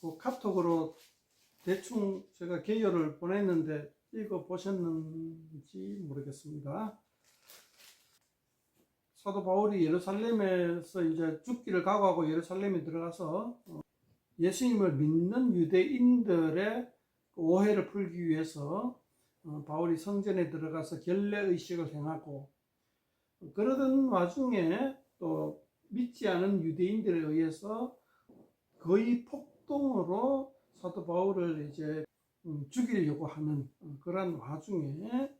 그 카톡으로 대충 제가 개요를 보냈는데 읽어 보셨는지 모르겠습니다. 사도 바울이 예루살렘에서 이제 죽기를 각오하고 예루살렘에 들어가서 예수님을 믿는 유대인들의 오해를 풀기 위해서 바울이 성전에 들어가서 결례의식을 행하고, 그러던 와중에 또 믿지 않은 유대인들에 의해서 거의 폭동으로 사도 바울을 이제 죽이려고 하는 그런 와중에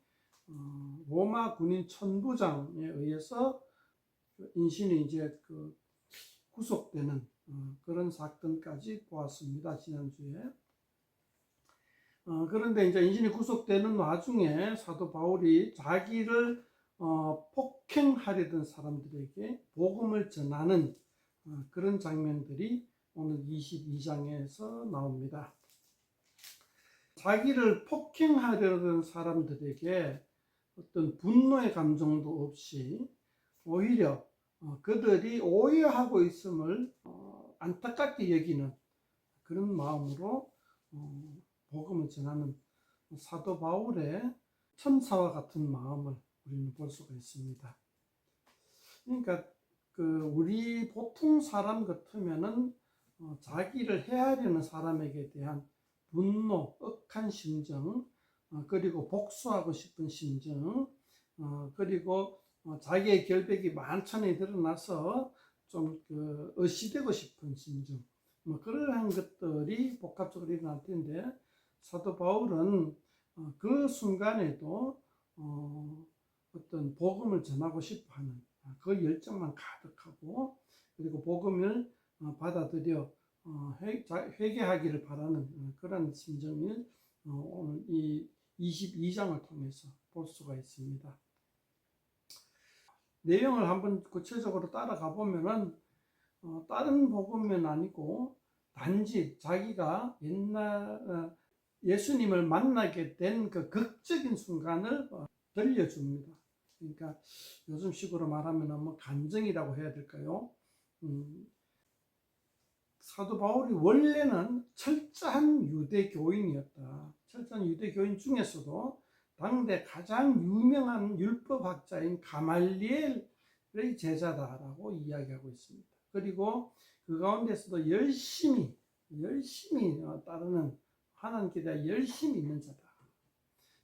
로마 군인 천부장에 의해서 인신이 이제 구속되는 그런 사건까지 보았습니다, 지난주에. 그런데 이제 인신이 구속되는 와중에 사도 바울이 자기를 폭행하려던 사람들에게 복음을 전하는 그런 장면들이 오늘 22장에서 나옵니다. 자기를 폭행하려던 사람들에게 어떤 분노의 감정도 없이 오히려 그들이 오해하고 있음을 안타깝게 여기는 그런 마음으로 복음을 전하는 사도 바울의 천사와 같은 마음을 우리는 볼 수가 있습니다. 그러니까 우리 보통 사람 같으면은 자기를 해하려는 사람에게 대한 분노, 억한 심정, 그리고 복수하고 싶은 심정, 그리고 자기의 결백이 만천에 드러나서 좀 의시되고 싶은 심정, 그러한 것들이 복합적으로 일어날 텐데, 사도 바울은 그 순간에도 어떤 복음을 전하고 싶어하는 그 열정만 가득하고, 그리고 복음을 받아들여 회개하기를 바라는 그런 심정을 오늘 이 22장을 통해서 볼 수가 있습니다. 내용을 한번 구체적으로 따라가 보면은 다른 복음은 아니고 단지 자기가 옛날 예수님을 만나게 된 그 극적인 순간을 들려줍니다. 그러니까 요즘 식으로 말하면 뭐 간증이라고 해야 될까요? 사도 바울이 원래는 철저한 유대교인이었다. 철저한 유대교인 중에서도 당대 가장 유명한 율법학자인 가말리엘의 제자다라고 이야기하고 있습니다. 그리고 그 가운데서도 열심히 따르는, 하나님께 대해 열심히 있는 자다.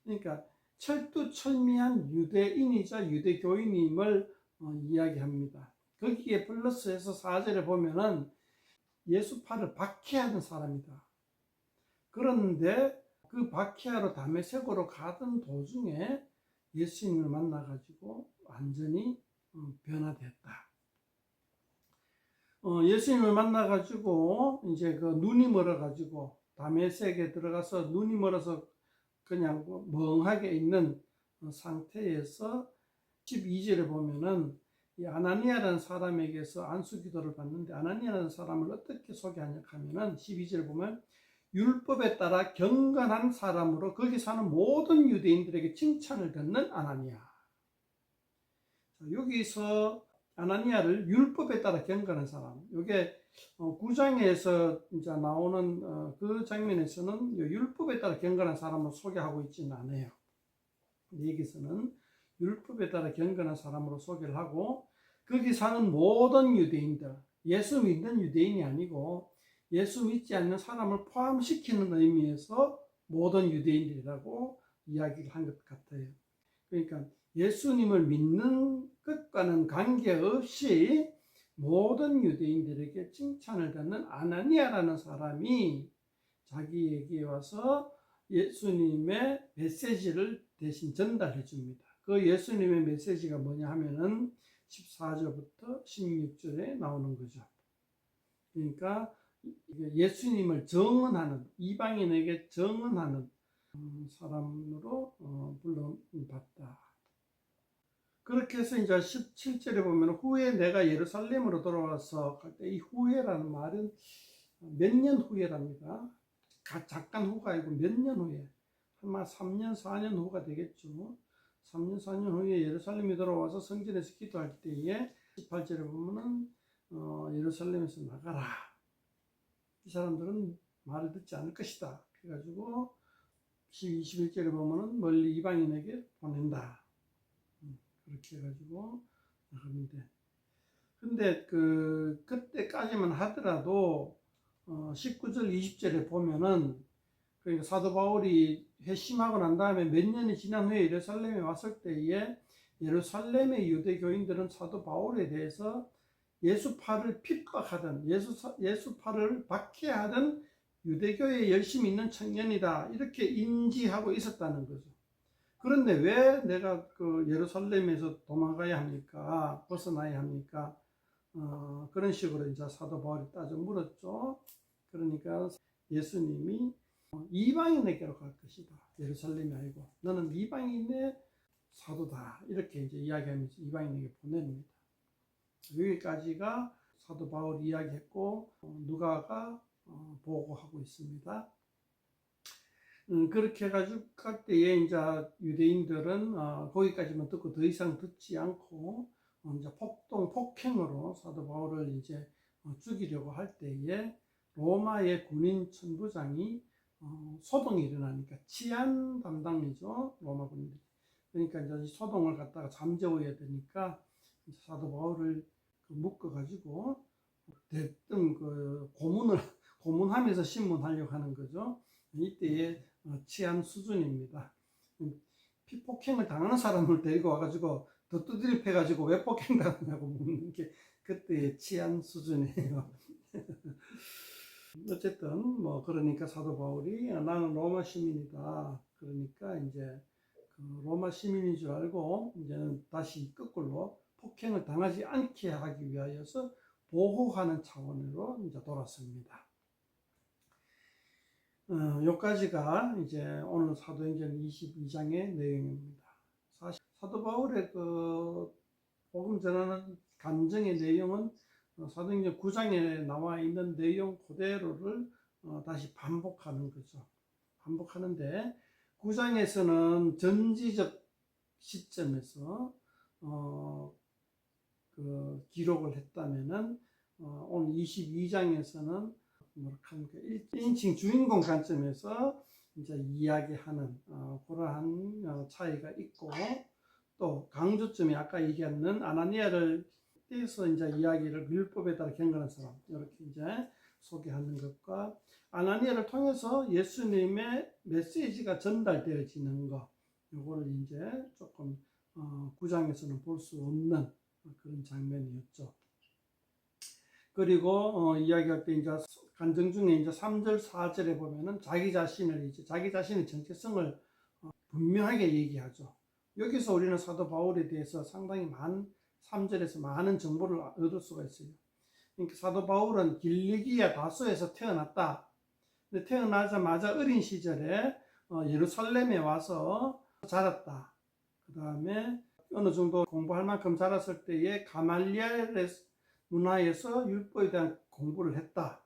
그러니까 철두철미한 유대인이자 유대교인임을 이야기합니다. 거기에 플러스해서 4절에 보면은 예수파를 박해하는 사람이다. 그런데 그 박해하러 다메섹으로 가던 도중에 예수님을 만나가지고 완전히 변화됐다. 예수님을 만나가지고 이제 눈이 멀어가지고 다메섹에 들어가서 눈이 멀어서 그냥 멍하게 있는 상태에서 12절에 보면은 이 아나니아라는 사람에게서 안수기도를 받는데, 아나니아라는 사람을 어떻게 소개하냐 하면은 12절에 보면 율법에 따라 경건한 사람으로 거기 사는 모든 유대인들에게 칭찬을 듣는 아나니아. 여기서 아나니아를 율법에 따라 경건한 사람, 이게 9장에서 이제 나오는 그 장면에서는 율법에 따라 경건한 사람으로 소개하고 있지는 않아요. 여기서는 율법에 따라 경건한 사람으로 소개를 하고, 거기 사는 모든 유대인들, 예수 믿는 유대인이 아니고 예수 믿지 않는 사람을 포함시키는 의미에서 모든 유대인들이라고 이야기를 한 것 같아요. 그러니까 예수님을 믿는 것과는 관계없이 모든 유대인들에게 칭찬을 받는 아나니아라는 사람이 자기에게 와서 예수님의 메시지를 대신 전달해 줍니다. 그 예수님의 메시지가 뭐냐 하면은 14절부터 16절에 나오는 거죠. 그러니까 예수님을 정언하는, 이방인에게 정언하는 사람으로 불러봤다. 그렇게 해서 이제 17절에 보면 후에 내가 예루살렘으로 돌아와서 갈 때, 이 후에라는 말은 몇 년 후에랍니다. 잠깐 후가 아니고 몇 년 후에, 아마 3년 4년 후가 되겠죠. 3년 4년 후에 예루살렘에 돌아와서 성전에서 기도할 때에 18절에 보면은 예루살렘에서 나가라. 이 사람들은 말을 듣지 않을 것이다. 그래가지고 21절에 보면은 멀리 이방인에게 보낸다. 그렇게 해가지고 하는데, 근데 그때까지만 하더라도 19절 20절에 보면은, 그러니까 사도 바울이 회심하고 난 다음에 몇 년이 지난 후에 예루살렘에 왔을 때에 예루살렘의 유대교인들은 사도 바울에 대해서 예수파를 핍박하던 예수파를 박해하던 유대교에 열심히 있는 청년이다 이렇게 인지하고 있었다는 거죠. 그런데 왜 내가 예루살렘에서 도망가야 합니까? 벗어나야 합니까? 그런 식으로 이제 사도 바울이 따져 물었죠. 그러니까 예수님이 이방인에게로 갈 것이다. 예루살렘이 아니고 너는 이방인의 사도다. 이렇게 이제 이야기하면서 이방인에게 보냅니다. 여기까지가 사도 바울이 이야기했고 누가가 보고하고 있습니다. 그렇게 해가지고 갈 때에 이제 유대인들은 거기까지만 듣고 더 이상 듣지 않고 이제 폭행으로 사도 바울을 이제 죽이려고 할 때에 로마의 군인 천부장이 소동이 일어나니까 치안 담당이죠. 로마 군인들이. 그러니까 이제 소동을 갖다가 잠재워야 되니까 사도 바울을 묶어가지고 대뜸 고문하면서 신문하려고 하는 거죠. 이때의 치안 수준입니다. 피폭행을 당하는 사람을 데리고 와가지고 더 두드려 패가지고 왜 폭행 당하냐고 묻는 게 그때의 치안 수준이에요. 어쨌든 그러니까 사도 바울이 나는 로마 시민이다. 그러니까 이제 로마 시민인 줄 알고 이제는 다시 거꾸로 폭행을 당하지 않게 하기 위하여서 보호하는 차원으로 이제 돌았습니다. 여기까지가 이제 오늘 사도행전 22장의 내용입니다. 사실 사도 바울의 복음 전하는 간증의 내용은 사도행전 9장에 나와 있는 내용 그대로를 다시 반복하는 거죠. 반복하는데 9장에서는 전지적 시점에서 기록을 했다면은 오늘 22장에서는 뭐랄까 1인칭 주인공 관점에서 이제 이야기하는 그러한 차이가 있고, 또 강조점이 아까 얘기하는 아나니아를 떼서 이제 이야기를 율법에 따라 경건한 사람 이렇게 이제 소개하는 것과 아나니아를 통해서 예수님의 메시지가 전달되어지는 것, 요거를 이제 조금 9장에서는 볼 수 없는 그런 장면이었죠. 그리고 이야기할 때 이제 간증 중에 이제 3절 4절에 보면은 자기 자신의 정체성을 분명하게 얘기하죠. 여기서 우리는 사도 바울에 대해서 상당히 3절에서 많은 정보를 얻을 수가 있어요. 그러니까 사도 바울은 길리기아 다소에서 태어났다. 근데 태어나자마자 어린 시절에 예루살렘에 와서 자랐다. 그 다음에 어느 정도 공부할 만큼 자랐을 때에 가말리엘의 문화에서 율법에 대한 공부를 했다.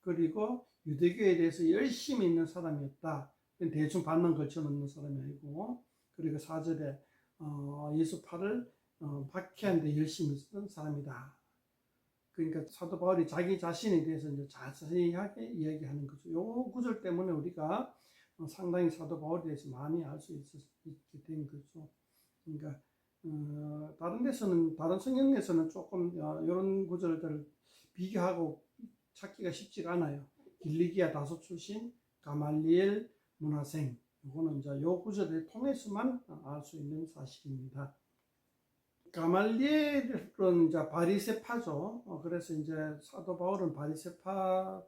그리고 유대교에 대해서 열심히 있는 사람이었다. 대충 반만 걸쳐놓는 사람이 아니고, 그리고 4절에 예수파를 박해하는 데 열심히 있었던 사람이다. 그러니까 사도 바울이 자기 자신에 대해서 이제 자세하게 이야기하는 거죠. 요 구절 때문에 우리가 상당히 사도 바울에 대해서 많이 알 수 있게 된 거죠. 그러니까 다른 데서는, 다른 성경에서는 조금 이런 구절들을 비교하고 찾기가 쉽지가 않아요. 길리기아 다소 출신 가말리엘 문화생, 이거는 이제 요 구절을 통해서만 알 수 있는 사실입니다. 가말리엘은 이제 바리새파죠. 그래서 이제 사도 바울은 바리새파의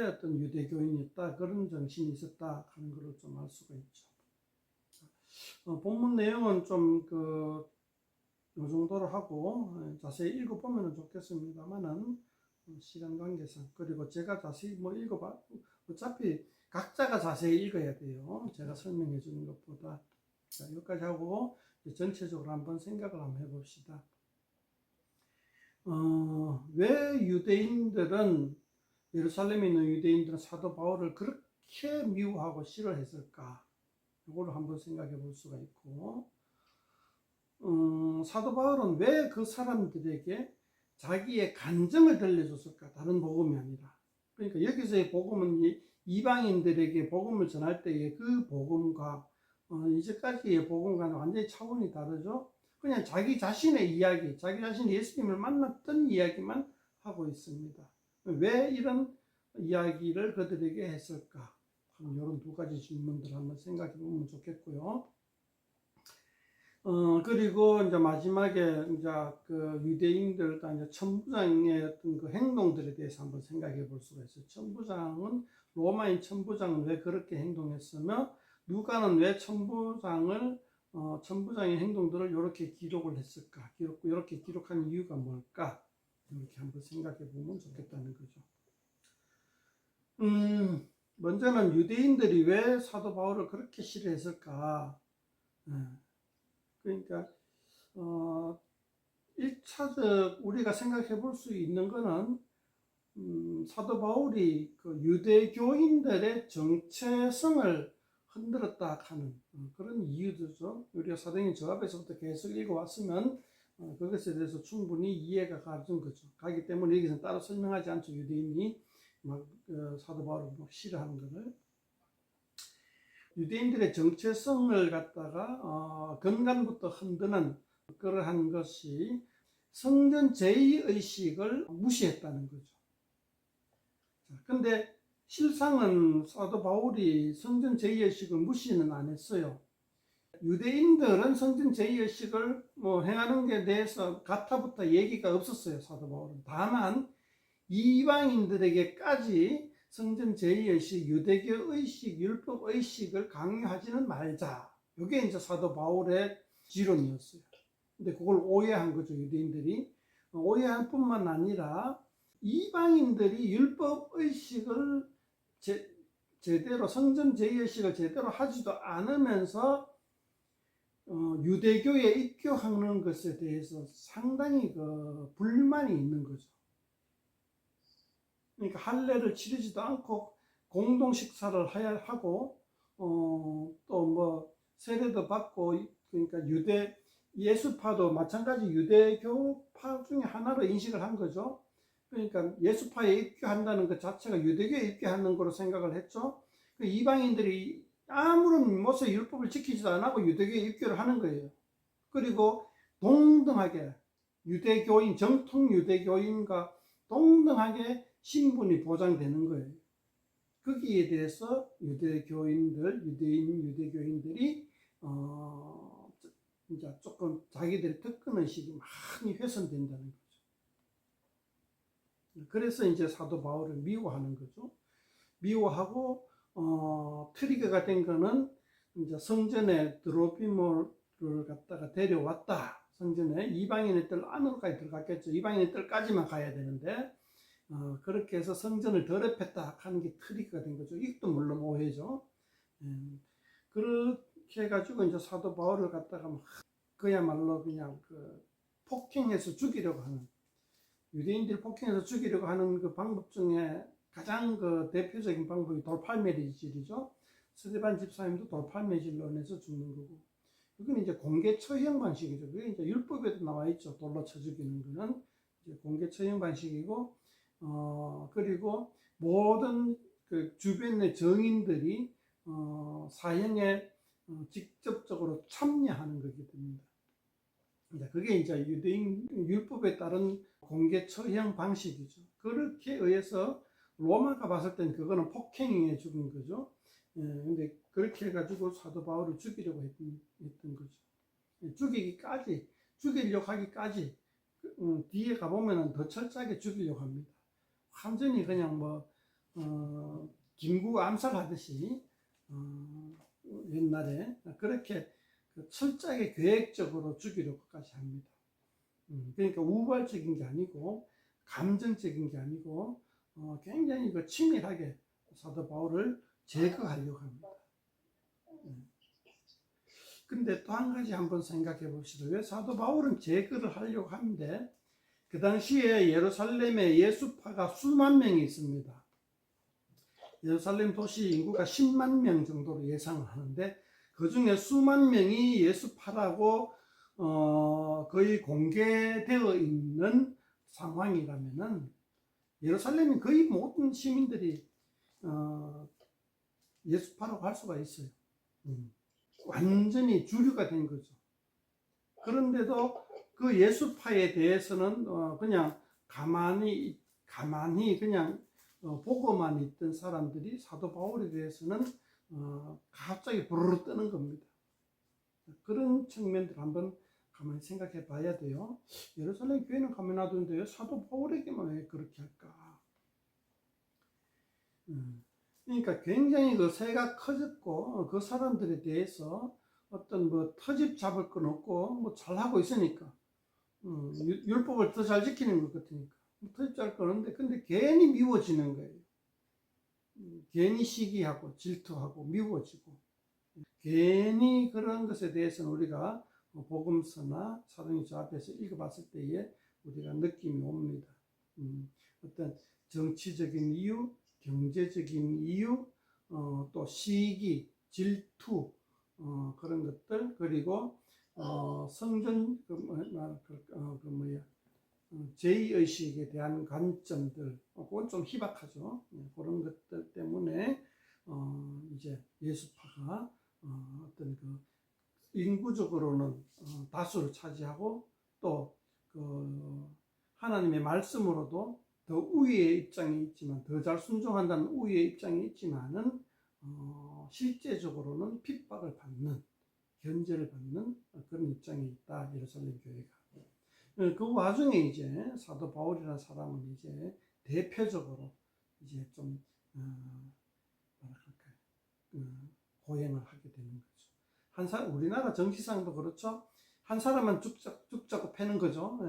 어떤 유대교인이었다, 그런 정신이 있었다 하는 것을 좀 알 수가 있죠. 본문 내용은 좀 요 정도로 하고 자세히 읽어보면 좋겠습니다만은 시간 관계상, 그리고 제가 자세히 읽어봐, 어차피 각자가 자세히 읽어야 돼요. 제가 설명해 주는 것보다. 자, 여기까지 하고 전체적으로 한번 생각을 한번 해봅시다. 왜 유대인들은, 예루살렘에 있는 유대인들은 사도 바울을 그렇게 미워하고 싫어했을까? 이걸 한번 생각해 볼 수가 있고, 사도 바울은 왜 그 사람들에게 자기의 간증을 들려줬을까? 다른 복음이 아니라. 그러니까 여기서의 복음은 이방인들에게 복음을 전할 때의 그 복음과 이제까지의 복음과는 완전히 차원이 다르죠. 그냥 자기 자신의 이야기, 자기 자신이 예수님을 만났던 이야기만 하고 있습니다. 왜 이런 이야기를 그들에게 했을까? 이런 두 가지 질문들 한번 생각해 보면 좋겠고요. 그리고 이제 마지막에 이제 그 유대인들과 이제 천부장의 어떤 그 행동들에 대해서 한번 생각해 볼 수가 있어요. 로마인 천부장은 왜 그렇게 행동했으며, 누가는 왜 천부장의 행동들을 이렇게 기록을 했을까? 이렇게 기록한 이유가 뭘까? 이렇게 한번 생각해 보면 좋겠다는 거죠. 먼저는 유대인들이 왜 사도 바울을 그렇게 싫어했을까? 그러니까 1차적 우리가 생각해 볼 수 있는 거는 사도 바울이 그 유대교인들의 정체성을 흔들었다 하는 그런 이유죠. 우리가 사도행전 저 앞에서부터 계속 읽어왔으면 그것에 대해서 충분히 이해가 가기 때문에 여기서는 따로 설명하지 않죠. 유대인이 막 사도 바울을 막 싫어하는 것을. 유대인들의 정체성을 갖다가 근간부터 흔드는 그러한 것이 성전 제의의식을 무시했다는 거죠. 근데 실상은 사도 바울이 성전 제의의식을 무시는 안 했어요. 유대인들은 성전 제의의식을 행하는 게 대해서 가타부터 얘기가 없었어요. 사도 바울은. 다만 이방인들에게까지 성전 제의의식, 유대교의식, 율법의식을 강요하지는 말자. 이게 이제 사도 바울의 지론이었어요. 근데 그걸 오해한 거죠, 유대인들이. 오해할 뿐만 아니라 이방인들이 율법의식을 제대로, 성전 제의의식을 제대로 하지도 않으면서 유대교에 입교하는 것에 대해서 상당히 불만이 있는 거죠. 그러니까 할례를 치르지도 않고 공동 식사를 하고 또 세례도 받고, 그러니까 예수파도 마찬가지 유대교파 중에 하나로 인식을 한 거죠. 그러니까 예수파에 입교한다는 것 자체가 유대교에 입교하는 거로 생각을 했죠. 이방인들이 아무런 모세의 율법을 지키지도 안 하고 유대교에 입교를 하는 거예요. 그리고 동등하게 정통 유대교인과 동등하게 신분이 보장되는 거예요. 거기에 대해서 유대인 유대교인들이 이제 조금 자기들의 특권의식이 많이 훼손된다는 거죠. 그래서 이제 사도 바울을 미워하는 거죠. 미워하고 트리거가 된 거는 이제 성전에 드로피모를 갖다가 데려왔다. 성전에 이방인의 뜰 안으로까지 들어갔겠죠. 이방인의 뜰까지만 가야 되는데 그렇게 해서 성전을 더럽혔다 하는 게 트리거가 된 거죠. 이것도 물론 오해죠. 그렇게 해가지고 이제 사도 바울을 갖다가 그야말로 그냥 폭행해서 죽이려고 하는, 유대인들이 폭행해서 죽이려고 하는 그 방법 중에 가장 대표적인 방법이 돌팔매질이죠. 스데반 집사님도 돌팔매질로 인해서 죽는 거고, 그건 이제 공개 처형 방식이죠. 그게 이제 율법에도 나와 있죠. 돌로 쳐 죽이는 거는 이제 공개 처형 방식이고, 그리고 모든 그 주변의 정인들이 사형에 직접적으로 참여하는 거기 때문에 그게 이제 유대인 율법에 따른 공개 처형 방식이죠. 그렇게 의해서 로마가 봤을 땐 그거는 폭행에 죽은 거죠. 근데 그렇게 해가지고 사도 바울을 죽이려고 했던 거죠. 죽이려고 하기까지 뒤에 가보면 더 철저하게 죽이려고 합니다. 완전히 그냥 김구 암살하듯이 옛날에 그렇게 철저하게 계획적으로 죽이려고까지 합니다. 그러니까 우발적인 게 아니고 감정적인 게 아니고 굉장히 치밀하게 사도 바울을 제거하려고 합니다. 근데 또 한 가지 한번 생각해 봅시다. 왜 사도 바울은 제거를 하려고 하는데, 그 당시에 예루살렘에 예수파가 수만 명이 있습니다. 예루살렘 도시 인구가 10만 명 정도로 예상을 하는데, 그 중에 수만 명이 예수파라고 거의 공개되어 있는 상황이라면은 예루살렘이 거의 모든 시민들이 예수파라고 할 수가 있어요. 완전히 주류가 된 거죠. 그런데도 그 예수파에 대해서는 그냥 가만히 그냥 보고만 있던 사람들이 사도 바울에 대해서는 갑자기 부르르 뜨는 겁니다. 그런 측면들 한번 가만히 생각해 봐야 돼요. 예루살렘 교회는 가만히 놔두는데 왜 사도 바울에게만 왜 그렇게 할까? 그러니까 굉장히 그 새가 커졌고 그 사람들에 대해서 어떤 뭐 터집 잡을 건 없고 뭐 잘하고 있으니까 율법을 더 잘 지키는 것 같으니까 터집 잡을 건 없는데 근데 괜히 미워지는 거예요. 괜히 시기하고 질투하고 미워지고 괜히 그런 것에 대해서는 우리가 복음서나 사도행전 앞에서 읽어봤을 때에 우리가 느낌이 옵니다. 어떤 정치적인 이유, 경제적인 이유, 또 시기, 질투, 그런 것들, 그리고 성전 제의의식에 대한 관점들, 그건 좀 희박하죠. 그런 것들 때문에 이제 예수파가 어떤 그 인구적으로는 다수를 차지하고 또 그 하나님의 말씀으로도 더 우위의 입장이 있지만 더 잘 순종한다는 우위의 입장이 있지만은 실제적으로는 핍박을 받는 견제를 받는 그런 입장에 있다. 예루살렘 교회가. 그 와중에 이제 사도 바울이라는 사람은 이제 대표적으로 이제 좀 고행을 하게 되는 거죠. 우리나라 정치상도 그렇죠. 한 사람만 쭉 잡고 패는 거죠.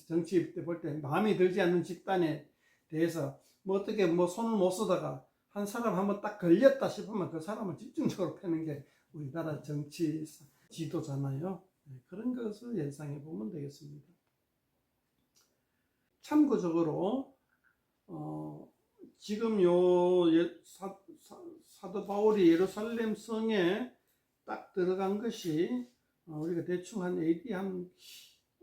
정치 때 볼 때 마음에 들지 않는 집단에 대해서 뭐 어떻게 뭐 손을 못 쓰다가 한 사람 한번 딱 걸렸다 싶으면 그 사람을 집중적으로 패는 게 우리나라 정치 지도잖아요. 그런 것을 예상해 보면 되겠습니다. 참고적으로 지금 사도 바울이 예루살렘 성에 딱 들어간 것이 우리가 대충 한 AD 한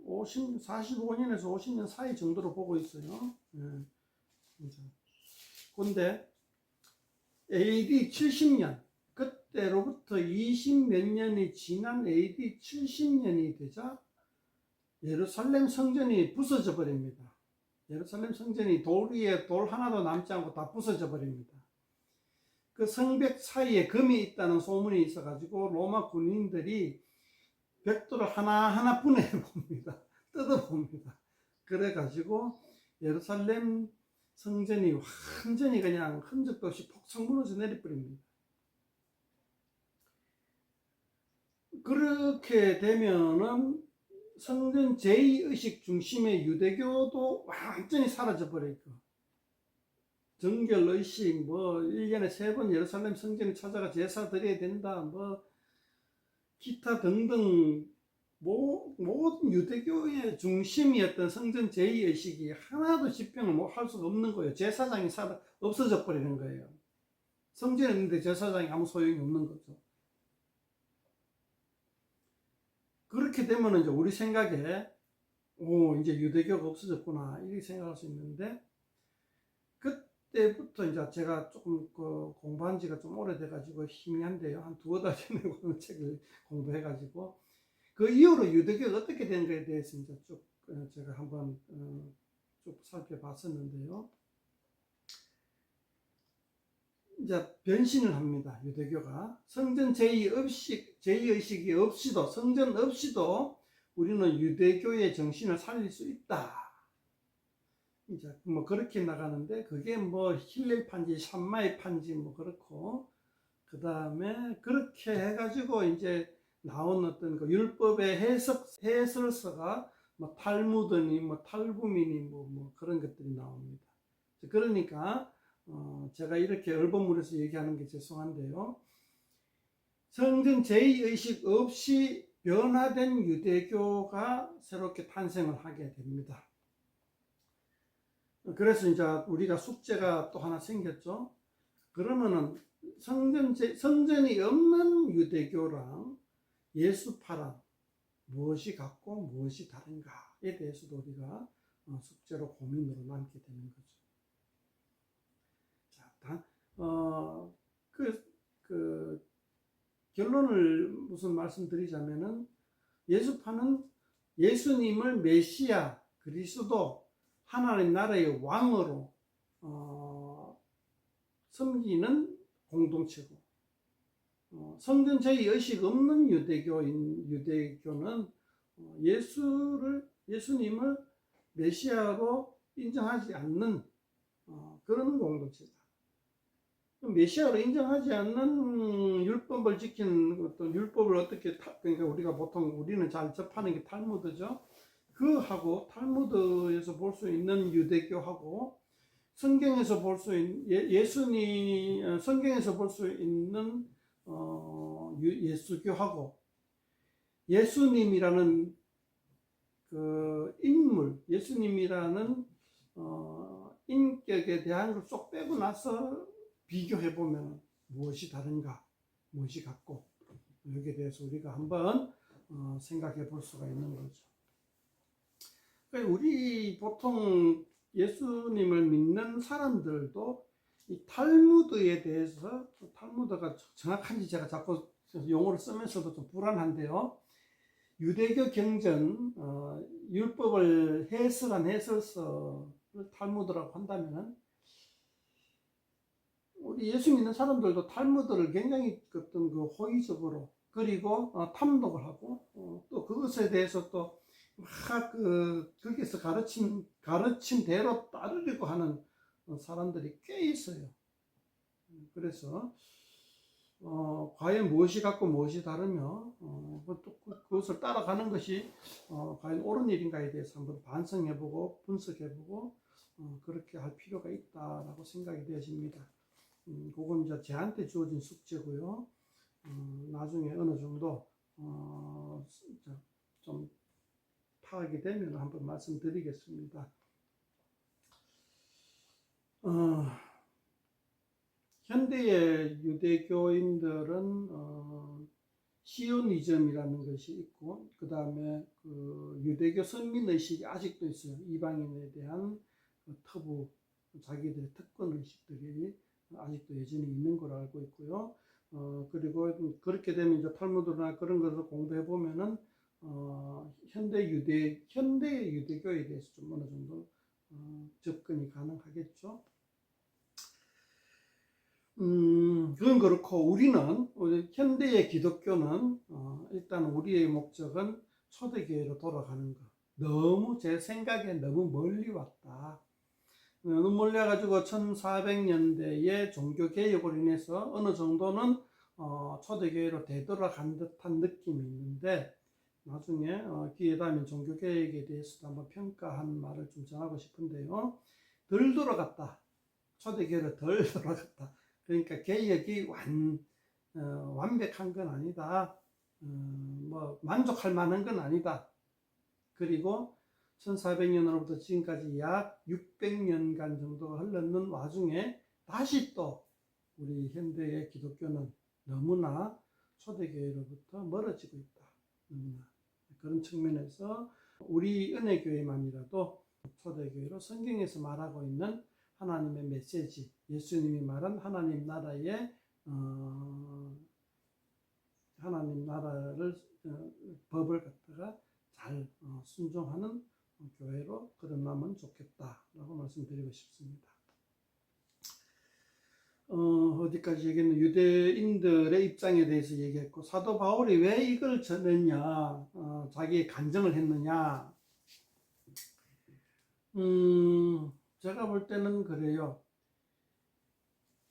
45년에서 50년 사이 정도로 보고 있어요. 그런데 AD 70년 그때로부터 20몇 년이 지난 AD 70년이 되자 예루살렘 성전이 부서져 버립니다. 예루살렘 성전이 돌 위에 돌 하나도 남지 않고 다 부서져 버립니다. 그 성벽 사이에 금이 있다는 소문이 있어가지고 로마 군인들이 벽돌을 하나하나 분해해 봅니다. 뜯어 봅니다. 그래가지고 예루살렘 성전이 완전히 그냥 흔적도 없이 폭삭 무너져 내려버립니다. 그렇게 되면은 성전 제2의식 중심의 유대교도 완전히 사라져 버리고 정결의식 뭐 1년에 3번 예루살렘 성전에 찾아가 제사 드려야 된다 뭐 기타 등등 모든 유대교의 중심이었던 성전 제2의식이 하나도 집행을 할 수가 없는 거예요. 제사장이 없어져 버리는 거예요. 성전에 있는데 제사장이 아무 소용이 없는 거죠. 그렇게 되면 이제 우리 생각에 이제 유대교가 없어졌구나 이렇게 생각할 수 있는데 그때부터 이제 제가 조금 공부한 지가 좀 오래돼가지고 희미한데요. 한 2달 전에 그런 책을 공부해가지고 그 이후로 유대교가 어떻게 된 거에 대해서 이제 쭉 제가 한번 쭉 살펴봤었는데요. 이제 변신을 합니다. 유대교가 성전 제2의식이 없이도 성전 없이도 우리는 유대교의 정신을 살릴 수 있다. 이제 뭐 그렇게 나가는데 그게 뭐 힐렐 판지, 샴마이 판지 뭐 그렇고 그 다음에 그렇게 해가지고 이제 나온 어떤 그 율법의 해설서가 뭐 탈무드니 뭐 탈구민이 뭐 그런 것들이 나옵니다. 그러니까 제가 이렇게 얼버무려서 얘기하는 게 죄송한데요. 성전 제2의식 없이 변화된 유대교가 새롭게 탄생을 하게 됩니다. 그래서 이제 우리가 숙제가 또 하나 생겼죠. 그러면은 성전이 없는 유대교랑 예수파랑 무엇이 같고 무엇이 다른가에 대해서도 우리가 숙제로 고민으로 남게 되는 거죠. 그, 그 결론을 무슨 말씀드리자면은 예수파는 예수님을 메시아, 그리스도, 하나님 나라의 왕으로 섬기는 공동체고, 성전제의 의식 없는 유대교는 예수님을 메시아로 인정하지 않는 그런 공동체다. 메시아로 인정하지 않는 율법을 지키는 어떤 율법을 어떻게 그러니까 우리가 보통 우리는 잘 접하는 게 탈무드죠. 그하고 탈무드에서 볼 수 있는 유대교하고 성경에서 볼 수 있는 성경에서 볼 수 있는 예수교하고 예수님이라는 그 인물, 예수님이라는 인격에 대한 걸 쏙 빼고 나서 비교해 보면 무엇이 다른가, 무엇이 같고, 여기에 대해서 우리가 한번 생각해 볼 수가 있는 거죠. 그러니까 우리 보통 예수님을 믿는 사람들도 이 탈무드에 대해서, 탈무드가 정확한지 제가 자꾸 용어를 쓰면서도 좀 불안한데요. 유대교 경전, 율법을 해설한 해설서를 탈무드라고 한다면 우리 예수 믿는 사람들도 탈무드를 굉장히 어떤 그 호의적으로 그리고 탐독을 하고 또 그것에 대해서 또 막 거기서 가르침대로 따르려고 하는 사람들이 꽤 있어요. 그래서 과연 무엇이 같고 무엇이 다르며 또 그것을 따라가는 것이 과연 옳은 일인가에 대해서 한번 반성해보고 분석해보고 그렇게 할 필요가 있다라고 생각이 되어집니다. 그건 이제 저한테 주어진 숙제고요. 나중에 어느 정도 좀 파악이 되면 한번 말씀드리겠습니다. 현대의 유대교인들은 시오니즘이라는 것이 있고, 그 다음에 그 유대교 선민의식이 아직도 있어요. 이방인에 대한 터부, 자기들의 특권의식들이 아직도 여전히 있는 걸로 알고 있고요. 그리고 그렇게 되면 이제 탈무드나 그런 것을 공부해 보면은 현대의 유대교에 대해서 좀 어느 정도 접근이 가능하겠죠. 그건 그렇고 우리 현대의 기독교는 일단 우리의 목적은 초대교회로 돌아가는 것. 너무 제 생각에 너무 멀리 왔다. 너무 멀리 와가지고 1400년대의 종교개혁으로 인해서 어느 정도는 초대교회로 되돌아간 듯한 느낌이 있는데 나중에 기회 되면 종교개혁에 대해서도 한번 평가한 말을 좀 전하고 싶은데요. 덜 돌아갔다. 초대교회로 덜 돌아갔다. 그러니까 개혁이 완벽한 건 아니다. 뭐 만족할 만한 건 아니다. 그리고 1400년으로부터 지금까지 약 600년간 정도가 흘렀는 와중에 다시 또 우리 현대의 기독교는 너무나 초대교회로부터 멀어지고 있다. 그런 측면에서 우리 은혜교회만이라도 초대교회로 성경에서 말하고 있는 하나님의 메시지, 예수님이 말한 하나님 나라의 하나님 나라를 법을 갖다가 잘 순종하는 교회로 거듭나면 좋겠다라고 말씀드리고 싶습니다. 어디까지 얘기했나? 유대인들의 입장에 대해서 얘기했고 사도 바울이 왜 이걸 전했냐, 자기의 간증을 했느냐. 제가 볼 때는 그래요.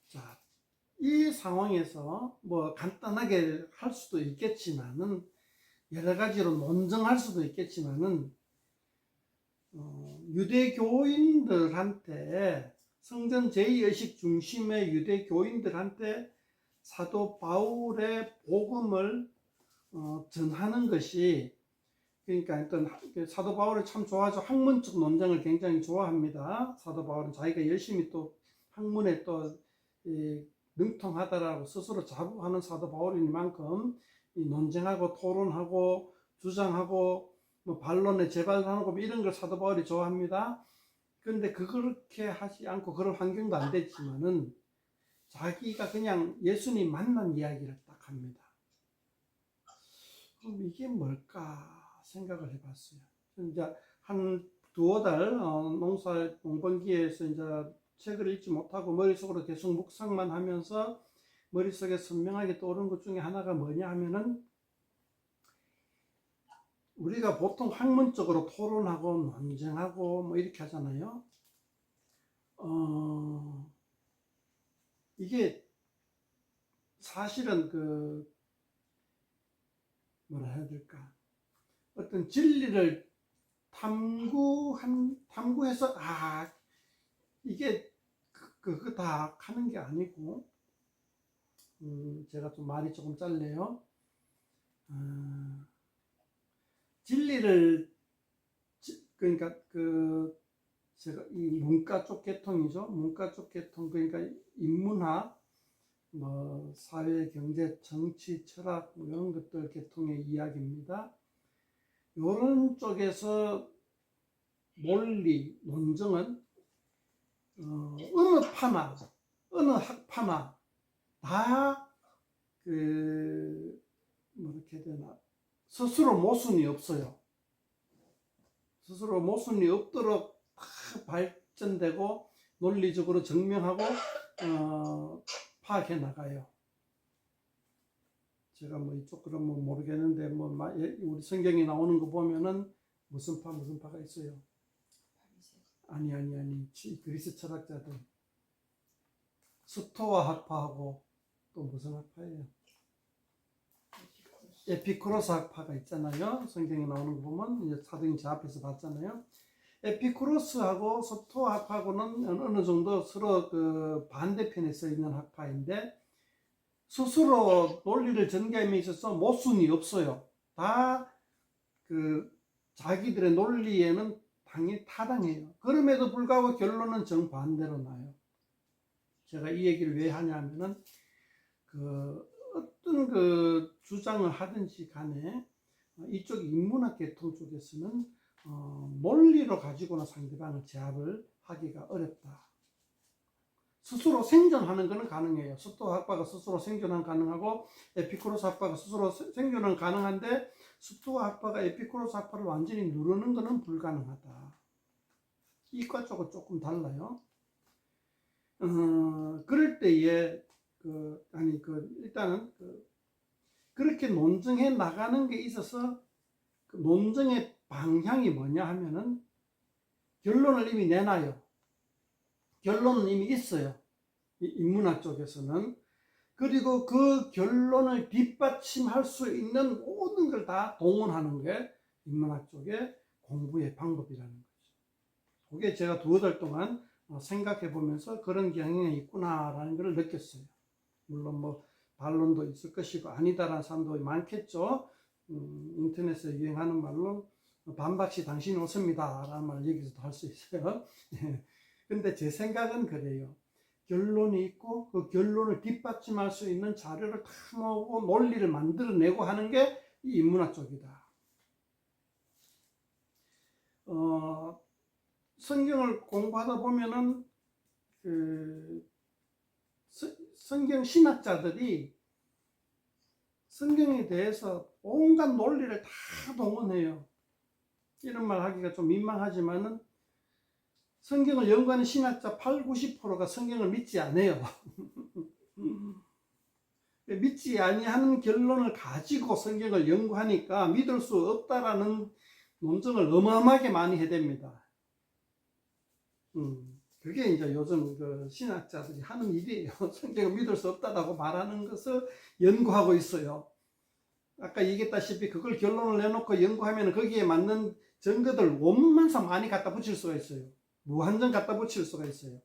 자, 이 상황에서 뭐 간단하게 할 수도 있겠지만은 여러 가지로 논증할 수도 있겠지만은 유대교인들한테 성전 제의의식 중심의 유대교인들한테 사도 바울의 복음을 전하는 것이 그러니까 일단 사도 바울을 참 좋아하죠. 학문적 논쟁을 굉장히 좋아합니다. 사도 바울은 자기가 열심히 또 학문에 또 능통하다라고 스스로 자부하는 사도 바울이니만큼 논쟁하고 토론하고 주장하고 뭐 반론에 재발하고 이런 걸 사도 바울이 좋아합니다. 그런데 그렇게 하지 않고 그럴 환경도 안 됐지만은 자기가 그냥 예수님 만난 이야기를 딱 합니다. 그럼 이게 뭘까 생각을 해봤어요. 이제 한 두어 달 농번기에서 이제 책을 읽지 못하고 머릿속으로 계속 묵상만 하면서 머릿속에 선명하게 떠오른 것 중에 하나가 뭐냐 하면은, 우리가 보통 학문적으로 토론하고 논쟁하고 뭐 이렇게 하잖아요. 이게 사실은 뭐라 해야 될까, 어떤 진리를 탐구해서 이게 그거 다 하는 게 아니고, 제가 좀 말이 조금 짧네요. 진리를, 그러니까 제가 이 문과 쪽 계통이죠. 문과 쪽 계통, 그러니까 인문학, 뭐 사회, 경제, 정치, 철학, 뭐 이런 것들 계통의 이야기입니다. 이런 쪽에서 논리, 논증은 어느 파나, 어느 학파나 다 뭐 이렇게 되나, 스스로 모순이 없어요. 스스로 모순이 없도록 다 발전되고 논리적으로 증명하고 파악해 나가요. 제가 뭐 이쪽 그런 뭐 모르겠는데, 뭐 우리 성경에 나오는 거 보면은 무슨 파가 있어요. 아니 그리스 철학자들, 스토아 학파하고 또 무슨 학파예요? 에피쿠로스 학파가 있잖아요. 성경에 나오는 거 보면 이제 사도행 제 앞에서 봤잖아요. 에피쿠로스하고 스토아 학파하고는 어느 정도 서로 반대편에 서 있는 학파인데, 스스로 논리를 전개함에 있어서 모순이 없어요. 다 자기들의 논리에는 당연히 타당해요. 그럼에도 불구하고 결론은 정반대로 나요. 제가 이 얘기를 왜 하냐면은, 어떤 주장을 하든지 간에 이쪽 인문학 계통 쪽에서는 논리로 가지고는 상대방을 제압을 하기가 어렵다. 스스로 생존하는 것은 가능해요. 스토아 학파가 스스로 생존은 가능하고, 에피쿠로스 학파가 스스로 생존은 가능한데, 스토아 학파가 에피쿠로스 학파를 완전히 누르는 것은 불가능하다. 이과 쪽은 조금 달라요. 그럴 때에 일단은 그렇게 논증해 나가는 게 있어서, 논증의 방향이 뭐냐 하면은 결론을 이미 내놔요. 결론은 이미 있어요. 인문학 쪽에서는. 그리고 그 결론을 뒷받침할 수 있는 모든 걸 다 동원하는 게 인문학 쪽의 공부의 방법이라는 거죠. 그게 제가 두어 달 동안 생각해 보면서 그런 경향이 있구나라는 걸 느꼈어요. 물론 뭐 반론도 있을 것이고 아니다라는 사람도 많겠죠. 인터넷에 유행하는 말로 반박시 당신이 옳습니다 라는 말을 여기서도 할 수 있어요. 근데 제 생각은 그래요. 결론이 있고 그 결론을 뒷받침할 수 있는 자료를 다 모으고 논리를 만들어내고 하는 게 이 인문학 쪽이다. 성경을 공부하다 보면은 성경 신학자들이 성경에 대해서 온갖 논리를 다 동원해요. 이런 말 하기가 좀 민망하지만은, 성경을 연구하는 신학자 80~90%가 성경을 믿지 않아요. 믿지 아니하는 결론을 가지고 성경을 연구하니까 믿을 수 없다라는 논증을 어마어마하게 많이 해댑니다. 그게 이제 요즘 신학자들이 하는 일이에요. 성경을 믿을 수 없다라고 말하는 것을 연구하고 있어요. 아까 얘기했다시피 그걸 결론을 내놓고 연구하면 거기에 맞는 증거들 원만사 많이 갖다 붙일 수가 있어요. 무한정 갖다 붙일 수가 있어요.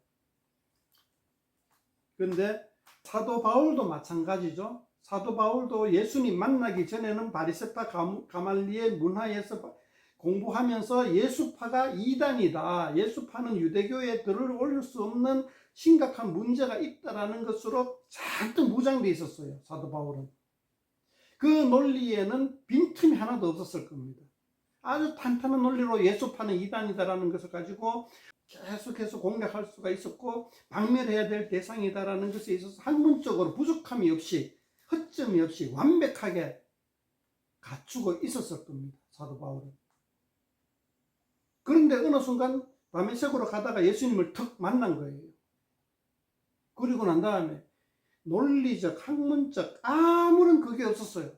그런데 사도 바울도 마찬가지죠. 사도 바울도 예수님 만나기 전에는 바리새파 가말리엘 문화에서 공부하면서 예수파가 이단이다, 예수파는 유대교에 들을 올릴 수 없는 심각한 문제가 있다라는 것으로 잔뜩 무장되어 있었어요. 사도 바울은. 그 논리에는 빈틈이 하나도 없었을 겁니다. 아주 탄탄한 논리로 예수파는 이단이다라는 것을 가지고 계속해서 공략할 수가 있었고 박멸해야 될 대상이다라는 것에 있어서 학문적으로 부족함이 없이 허점이 없이 완벽하게 갖추고 있었을 겁니다. 사도 바울은. 그런데 어느 순간 다메섹으로 가다가 예수님을 턱 만난 거예요. 그리고 난 다음에 논리적, 학문적 아무런 그게 없었어요.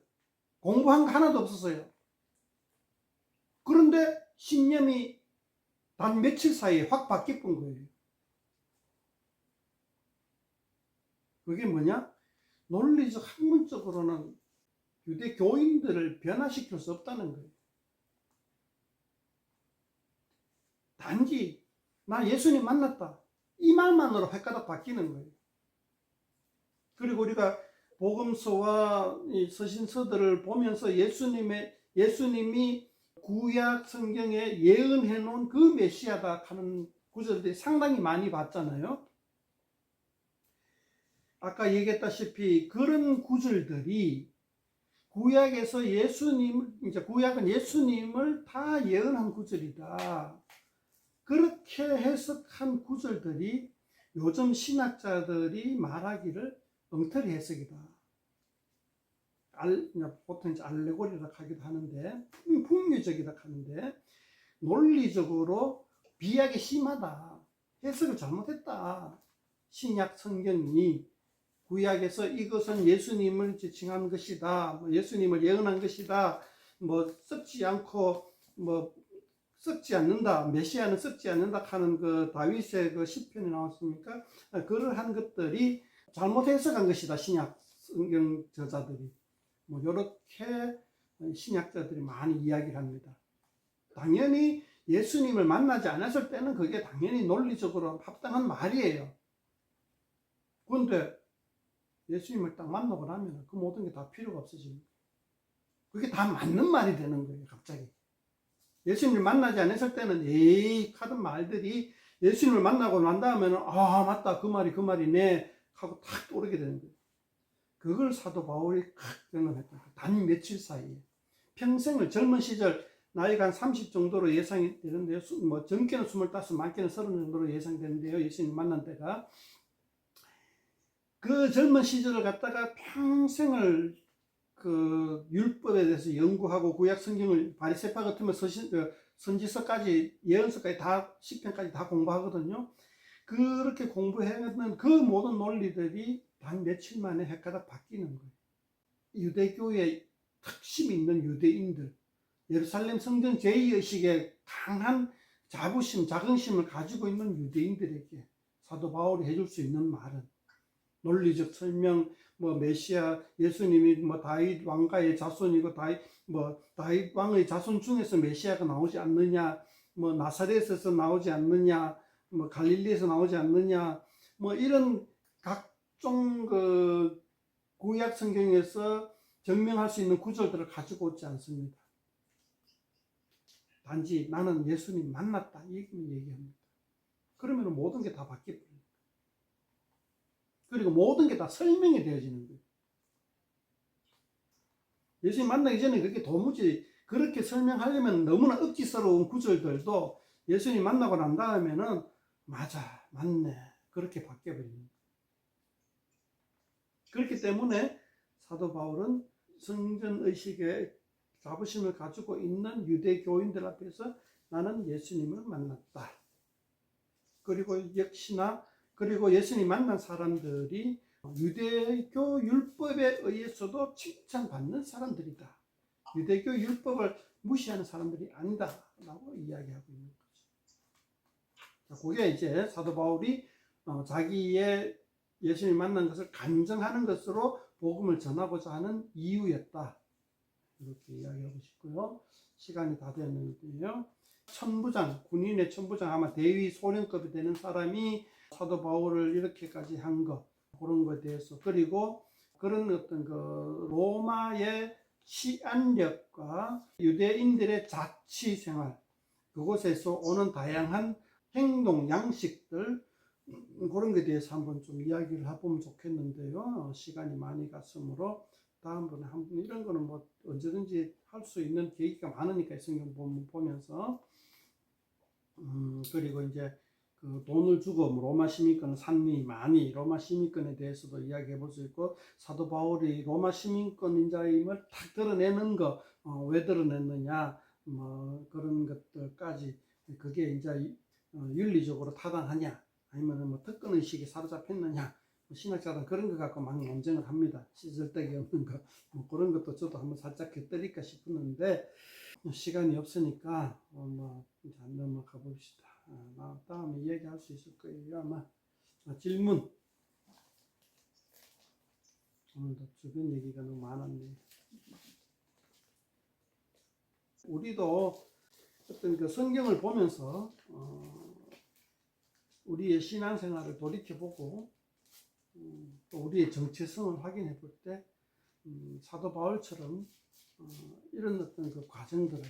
공부한 거 하나도 없었어요. 그런데 신념이 단 며칠 사이에 확 바뀌었던 거예요. 그게 뭐냐? 논리적, 학문적으로는 유대 교인들을 변화시킬 수 없다는 거예요. 단지 나 예수님 만났다. 이 말만으로 획가닥 바뀌는 거예요. 그리고 우리가 복음서와 이 서신서들을 보면서 예수님이 구약 성경에 예언해 놓은 그 메시아다 하는 구절들이 상당히 많이 봤잖아요. 아까 얘기했다시피 그런 구절들이 구약에서 구약은 예수님을 다 예언한 구절이다. 그렇게 해석한 구절들이 요즘 신학자들이 말하기를 엉터리 해석이다. 보통 이제 알레고리라 하기도 하는데, 풍류적이다 하는데, 논리적으로 비약이 심하다. 해석을 잘못했다. 신약 성경이 구약에서 이것은 예수님을 지칭한 것이다. 예수님을 예언한 것이다. 썩지 않고, 썩지 않는다. 메시아는 썩지 않는다 하는 그 다윗의 그 시편이 나왔습니까? 그러한 것들이 잘못 해석한 것이다. 신약 성경 저자들이. 이렇게 신약자들이 많이 이야기를 합니다. 당연히 예수님을 만나지 않았을 때는 그게 당연히 논리적으로 합당한 말이에요. 그런데 예수님을 딱 만나고 나면 그 모든 게 다 필요가 없어집니다. 그게 다 맞는 말이 되는 거예요, 갑자기. 예수님을 만나지 않았을 때는 하던 말들이 예수님을 만나고 난 다음에는 맞다, 그 말이네 하고 탁 떠오르게 되는 거예요. 그걸 사도 바울이 경험했다. 단 며칠 사이에. 평생을 젊은 시절 나이가 한 30 정도로 예상이 되는데요. 젊게는 25, 많게는 30 정도로 예상되는데요. 예수님 만난 때가. 그 젊은 시절을 갖다가 평생을 그 율법에 대해서 연구하고 구약 성경을 바리새파 같으면 선지서까지 예언서까지 다 시편까지 다 공부하거든요. 그렇게 공부했는 그 모든 논리들이 단 며칠 만에 헷가닥 바뀌는 거예요. 유대교의 특심 있는 유대인들, 예루살렘 성전 제의의식에 강한 자긍심을 가지고 있는 유대인들에게 사도 바울이 해줄 수 있는 말은 논리적 설명, 메시아 예수님이 다윗 왕가의 자손이고 다윗 왕의 자손 중에서 메시아가 나오지 않느냐, 나사렛에서 나오지 않느냐, 갈릴리에서 나오지 않느냐, 이런 각종 그 구약 성경에서 증명할 수 있는 구절들을 가지고 오지 않습니다. 단지 나는 예수님 만났다 이 얘기합니다. 그러면 모든 게 다 바뀌어버립니다. 그리고 모든 게 다 설명이 되어지는 거예요. 예수님 만나기 전에 그렇게 도무지 그렇게 설명하려면 너무나 억지스러운 구절들도 예수님 만나고 난 다음에는 맞아, 맞네 그렇게 바뀌어버립니다. 그렇기 때문에 사도 바울은 성전의식에 자부심을 가지고 있는 유대교인들 앞에서 나는 예수님을 만났다. 그리고 예수님 만난 사람들이 유대교 율법에 의해서도 칭찬받는 사람들이다. 유대교 율법을 무시하는 사람들이 아니다 라고 이야기하고 있는 거죠. 그게 이제 사도 바울이 자기의 예수님 만난 것을 간증하는 것으로 복음을 전하고자 하는 이유였다. 이렇게 이야기하고 싶고요. 시간이 다 되었는데요. 군인의 천부장, 아마 대위 소령급이 되는 사람이 사도 바울을 이렇게까지 한 것, 그런 것에 대해서, 그리고 그런 어떤 그 로마의 시안력과 유대인들의 자치 생활, 그곳에서 오는 다양한 행동, 양식들, 그런 것에 대해서 한번 좀 이야기를 해보면 좋겠는데요. 시간이 많이 갔으므로 다음번에 한번 이런 거는 언제든지 할 수 있는 계기가 많으니까 성경 보면서 그리고 이제 그 돈을 주고 뭐 로마 시민권을 샀니 많이 로마 시민권에 대해서도 이야기해 볼 수 있고 사도 바울이 로마 시민권인자임을 탁 드러내는 거 왜 드러냈느냐 뭐 그런 것들까지 그게 이제 윤리적으로 타당하냐 아니면 뭐 특권 의식에 사로잡혔느냐 신학자들은 그런 거 갖고 막 논쟁을 합니다. 쓸데기 없는 거 뭐 그런 것도 저도 한번 살짝 곁들일까 싶었는데 시간이 없으니까 뭐 이제 넘어가 봅시다. 다음에 얘기할 수 있을 거예요 아마. 질문. 오늘도 주변 얘기가 너무 많았네. 우리도 어떤 그 성경을 보면서 우리의 신앙생활을 돌이켜보고 또 우리의 정체성을 확인해 볼 때 사도 바울처럼 이런 어떤 그 과정들을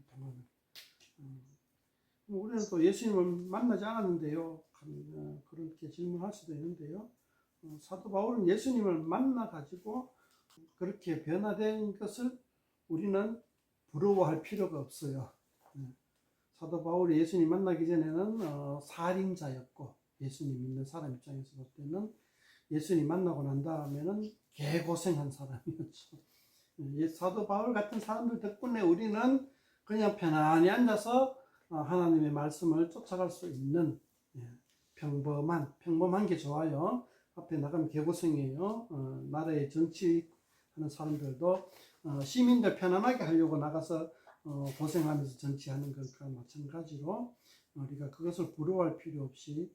보면 우리는 또 예수님을 만나지 않았는데요. 그렇게 질문할 수도 있는데요. 사도 바울은 예수님을 만나가지고 그렇게 변화된 것을 우리는 부러워할 필요가 없어요. 사도 바울이 예수님 만나기 전에는 살인자였고 예수님 믿는 사람 입장에서 볼 때는 예수님 만나고 난 다음에는 개고생한 사람이었죠. 사도 바울 같은 사람들 덕분에 우리는 그냥 편안히 앉아서 하나님의 말씀을 쫓아갈 수 있는 평범한 게 좋아요. 앞에 나가면 개고생이에요. 나라의 정치하는 사람들도 시민들 편안하게 하려고 나가서 고생하면서 정치하는 것과 마찬가지로 우리가 그것을 부러워할 필요 없이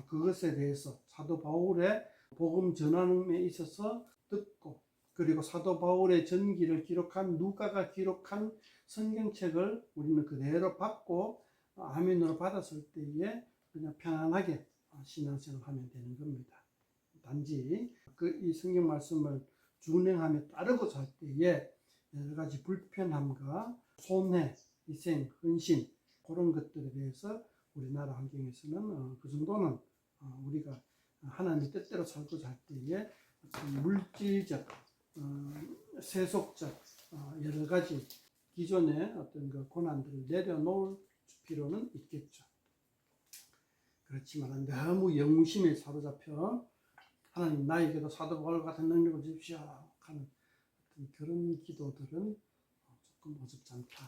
그것에 대해서 사도 바울의 복음 전함에 있어서 듣고 그리고 사도 바울의 전기를 기록한 누가가 기록한 성경책을 우리는 그대로 받고 아멘으로 받았을 때에 그냥 편안하게 신앙생활을 하면 되는 겁니다. 단지 이 성경 말씀을 준행하며 따르고자 할 때에 여러 가지 불편함과 손해, 희생, 헌신 그런 것들에 대해서 우리나라 환경에서는 그 정도는 우리가 하나님의 뜻대로 살고자 할 때에 물질적, 세속적 여러 가지 기존의 어떤 그 고난들을 내려놓을 필요는 있겠죠. 그렇지만 너무 영심에 사로잡혀 하나님 나에게도 사도 바울 같은 능력을 주십시오 하는 그런 기도들은 조금 어줍지 않다